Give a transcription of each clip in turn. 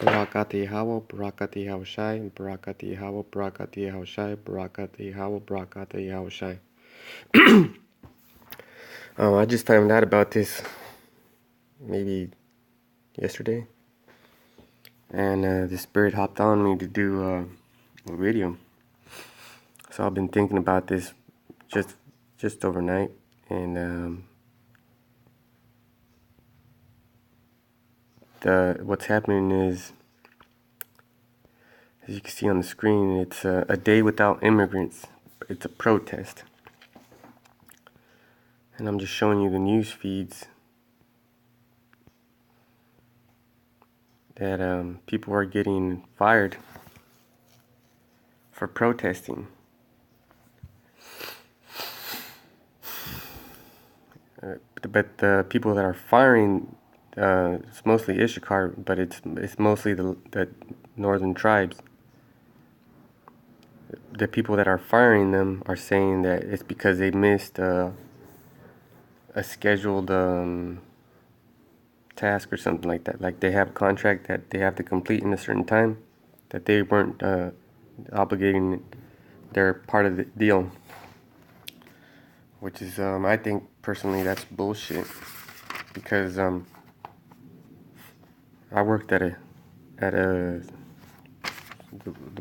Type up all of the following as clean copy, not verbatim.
Barakati Hawa, Barakati Hawashai, Barakati Hawa, Barakati Hawashai, Barakati Hawa, Barakati Hawashai. I just found out about this maybe yesterday, and the Spirit hopped on me to do a video. So I've been thinking about this just overnight, and what's happening is, as you can see on the screen, it's a day without immigrants. It's a protest. And I'm just showing you the news feeds that people are getting fired for protesting. But the people that are firing, it's mostly Issachar, but it's mostly the northern tribes. The people that are firing them are saying that it's because they missed a scheduled task or something like that. Like they have a contract that they have to complete in a certain time, that they weren't obligating their part of the deal. Which is, I think personally that's bullshit, because I worked at the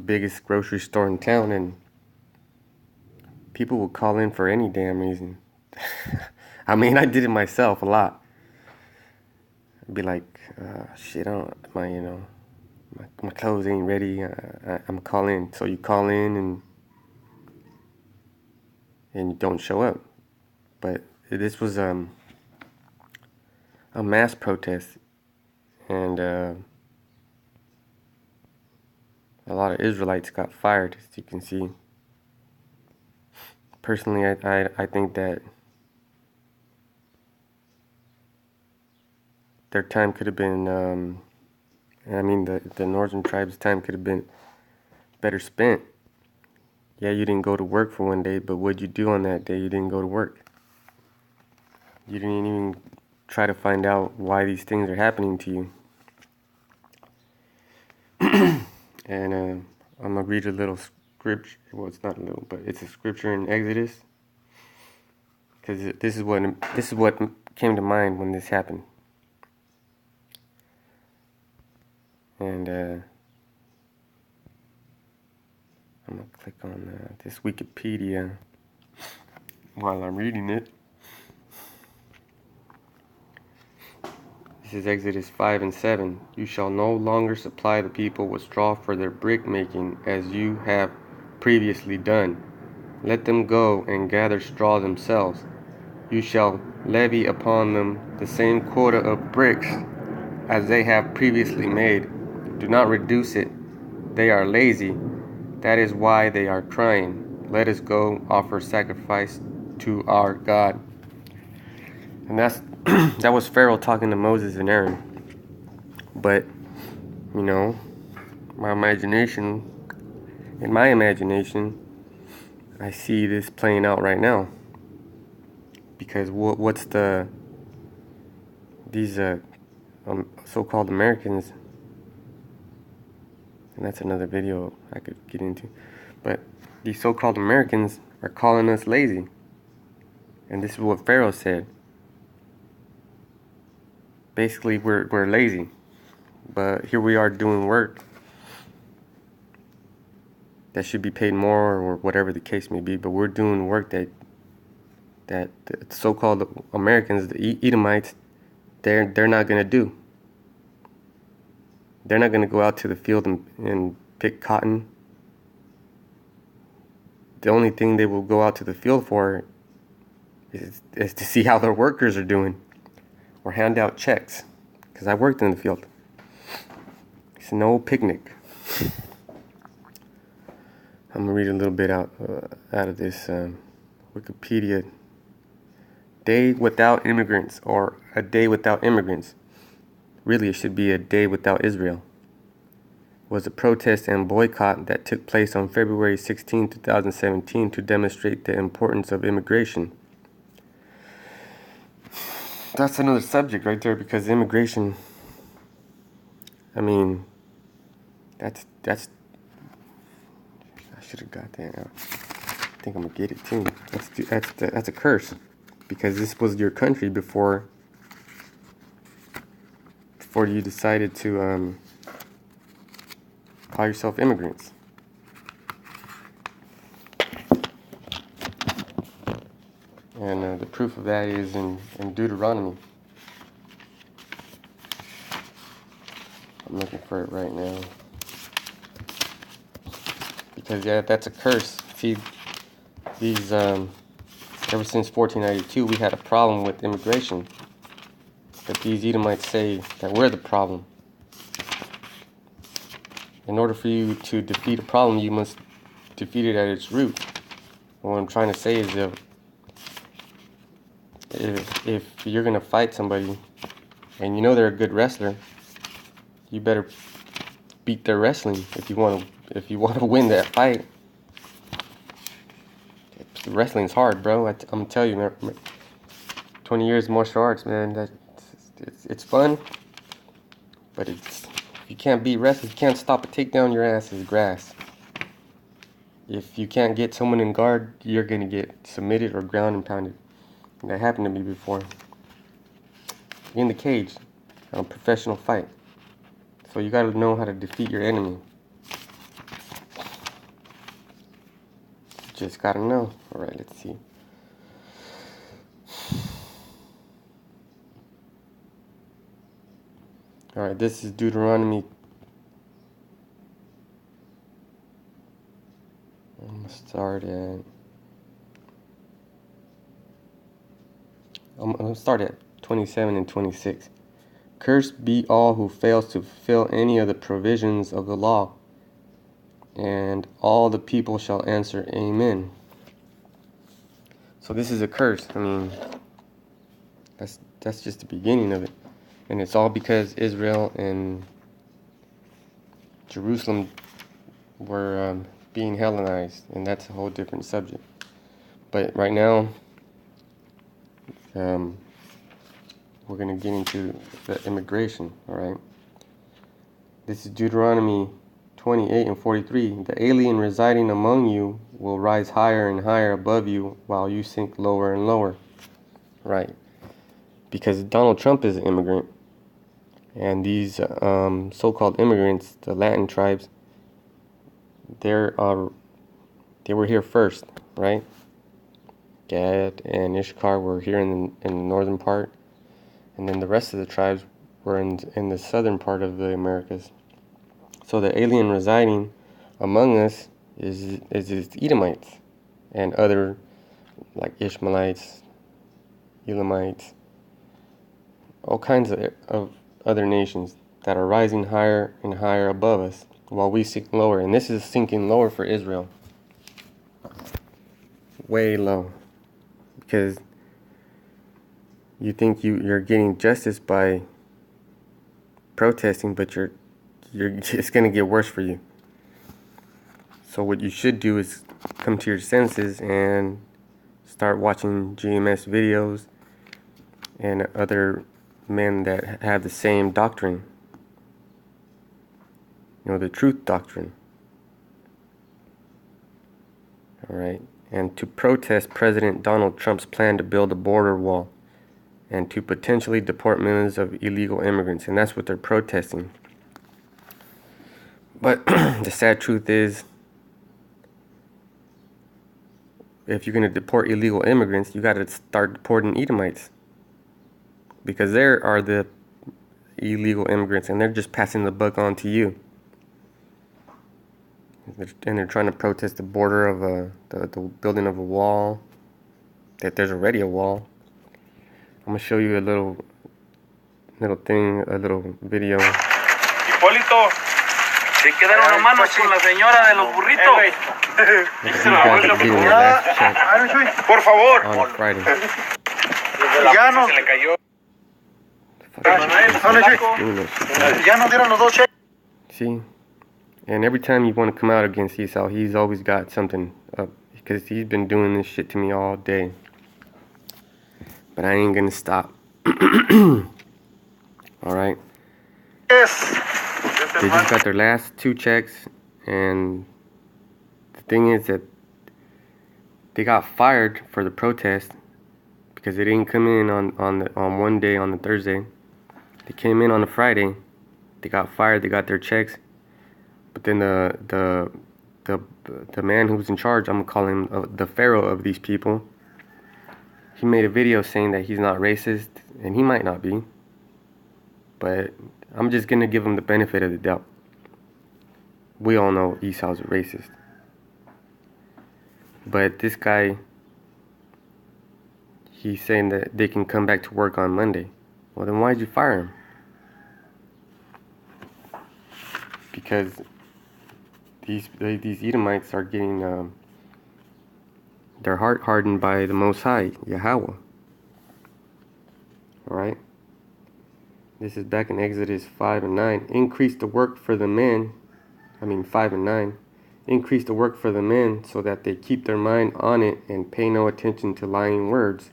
biggest grocery store in town, and people would call in for any damn reason. I mean, I did it myself a lot. I'd be like, shit, my clothes ain't ready. I'm calling. So you call in and you don't show up. But this was a mass protest, and a lot of Israelites got fired, as you can see. Personally, I think that their time could have been, the northern tribes' time could have been better spent. Yeah, you didn't go to work for one day, but what'd you do on that day? You didn't go to work. You didn't even try to find out why these things are happening to you. And I'm gonna read a little scripture. Well, it's not a little, but it's a scripture in Exodus, because this is what came to mind when this happened. And I'm gonna click on this Wikipedia while I'm reading it. This is Exodus 5 and 7. You shall no longer supply the people with straw for their brick making, as you have previously done. Let them go and gather straw themselves. You shall levy upon them the same quota of bricks as they have previously made. Do not reduce it. They are lazy. That is why they are crying. Let us go offer sacrifice to our God. And that was Pharaoh talking to Moses and Aaron. But, in my imagination, I see this playing out right now. Because these so-called Americans, and that's another video I could get into, but these so-called Americans are calling us lazy. And this is what Pharaoh said. Basically, we're lazy, but here we are doing work that should be paid more, or whatever the case may be. But we're doing work that the so-called Americans, the Edomites, they're not gonna do. They're not gonna go out to the field and pick cotton. The only thing they will go out to the field for is to see how their workers are doing, or hand out checks, because I worked in the field. It's no picnic. I'm gonna read a little bit out of this Wikipedia. Day without immigrants, or a day without immigrants. Really, it should be a day without Israel. Was a protest and boycott that took place on February 16, 2017, to demonstrate the importance of immigration. That's another subject right there, because immigration, That's. I should have got that. I think I'm gonna get it too. That's a curse, because this was your country before you decided to call yourself immigrants. And the proof of that is in Deuteronomy. I'm looking for it right now. Because yeah, that's a curse. See, these ever since 1492 we had a problem with immigration. But these Edomites say that we're the problem. In order for you to defeat a problem, you must defeat it at its root. And what I'm trying to say is if you're gonna fight somebody and you know they're a good wrestler, you better beat their wrestling if you want to win that fight. Wrestling's hard, bro. I'm telling you, man, 20 years of martial arts, man. It's fun, but you can't beat wrestling. You can't stop a takedown. Your ass is grass. If you can't get someone in guard, you're gonna get submitted or ground and pounded. And that happened to me before. In the cage, on a professional fight. So you gotta know how to defeat your enemy. Just gotta know. Alright, let's see. Alright, this is Deuteronomy. I'm gonna start at 27 and 26. Cursed be all who fails to fulfill any of the provisions of the law, and all the people shall answer, Amen. So this is a curse. I mean, that's just the beginning of it. And it's all because Israel and Jerusalem were being Hellenized, and that's a whole different subject. But right now, we're going to get into the immigration, all right? This is Deuteronomy 28 and 43. The alien residing among you will rise higher and higher above you while you sink lower and lower. Right. Because Donald Trump is an immigrant. And these so-called immigrants, the Latin tribes, they were here first, right? Gad and Ishkar were here in the northern part. And then the rest of the tribes were in the southern part of the Americas. So the alien residing among us is Edomites and other, like Ishmaelites, Elamites, all kinds of other nations that are rising higher and higher above us while we sink lower. And this is sinking lower for Israel. Way low. Because you think you're getting justice by protesting, but it's going to get worse for you. So what you should do is come to your senses and start watching GMS videos and other men that have the same doctrine. You know, the truth doctrine. Alright. And to protest President Donald Trump's plan to build a border wall and to potentially deport millions of illegal immigrants. And that's what they're protesting. But the sad truth is, if you're going to deport illegal immigrants, you got to start deporting Edomites. Because they are the illegal immigrants, and they're just passing the buck on to you. And they're trying to protest the border of the building of a wall. That there's already a wall. I'm going to show you a little thing, a little video. Hipólito, se quedaron las manos con la señora de los burritos. Por favor. On Friday. Ya no se le cayó. Ya no dieron los dos cheques. See? And every time you want to come out against Esau, he's always got something up. Because he's been doing this shit to me all day. But I ain't gonna stop. Alright? Yes. They just got their last 2 checks, and the thing is that they got fired for the protest because they didn't come in on one day, on the Thursday. They came in on the Friday. They got fired. They got their checks, but then the man who's in charge, I'm gonna call him the pharaoh of these people. He made a video saying that he's not racist, and he might not be, but I'm just gonna give him the benefit of the doubt. We all know Esau's a racist, but this guy, he's saying that they can come back to work on Monday. Well, then why'd you fire him? Because these Edomites are getting their heart hardened by the Most High, Yahweh. Alright? This is back in Exodus 5 and 9. Increase the work for the men. 5 and 9. Increase the work for the men so that they keep their mind on it and pay no attention to lying words.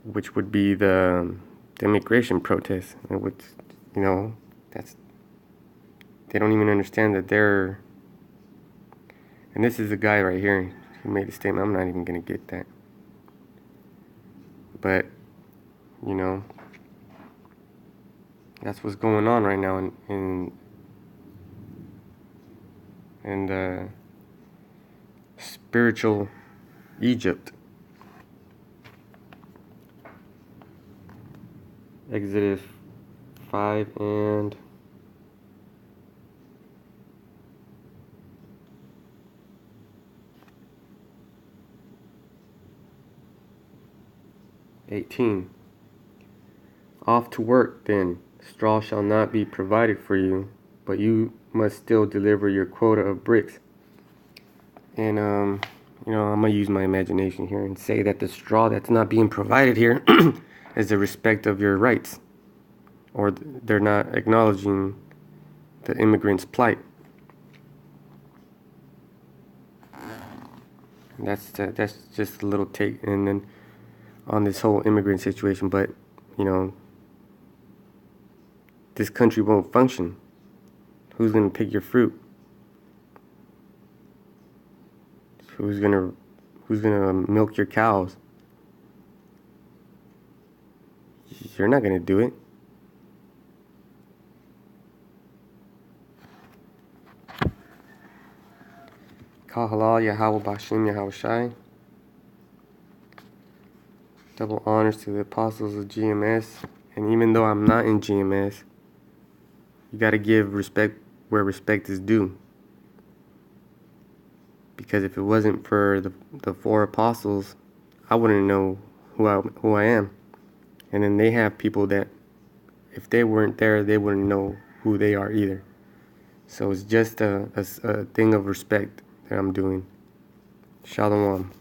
Which would be the immigration protest. Which, that's... They don't even understand that they're... And this is the guy right here who made the statement. I'm not even going to get that. But, that's what's going on right now in spiritual Egypt. Exodus 5 and 18. Off to work then. Straw shall not be provided for you, but you must still deliver your quota of bricks. And I'm gonna use my imagination here and say that the straw that's not being provided here is the respect of your rights, or they're not acknowledging the immigrant's plight. That's just a little take, and then on this whole immigrant situation. But this country won't function. Who's gonna pick your fruit? Who's gonna milk your cows? You're not gonna do it. Kal halal Yahweh Bashim Yahweh Shai. Double honors to the apostles of GMS. And even though I'm not in GMS, you gotta give respect where respect is due. Because if it wasn't for the 4 apostles, I wouldn't know who I am. And then they have people that, if they weren't there, they wouldn't know who they are either. So it's just a thing of respect that I'm doing. Shalom.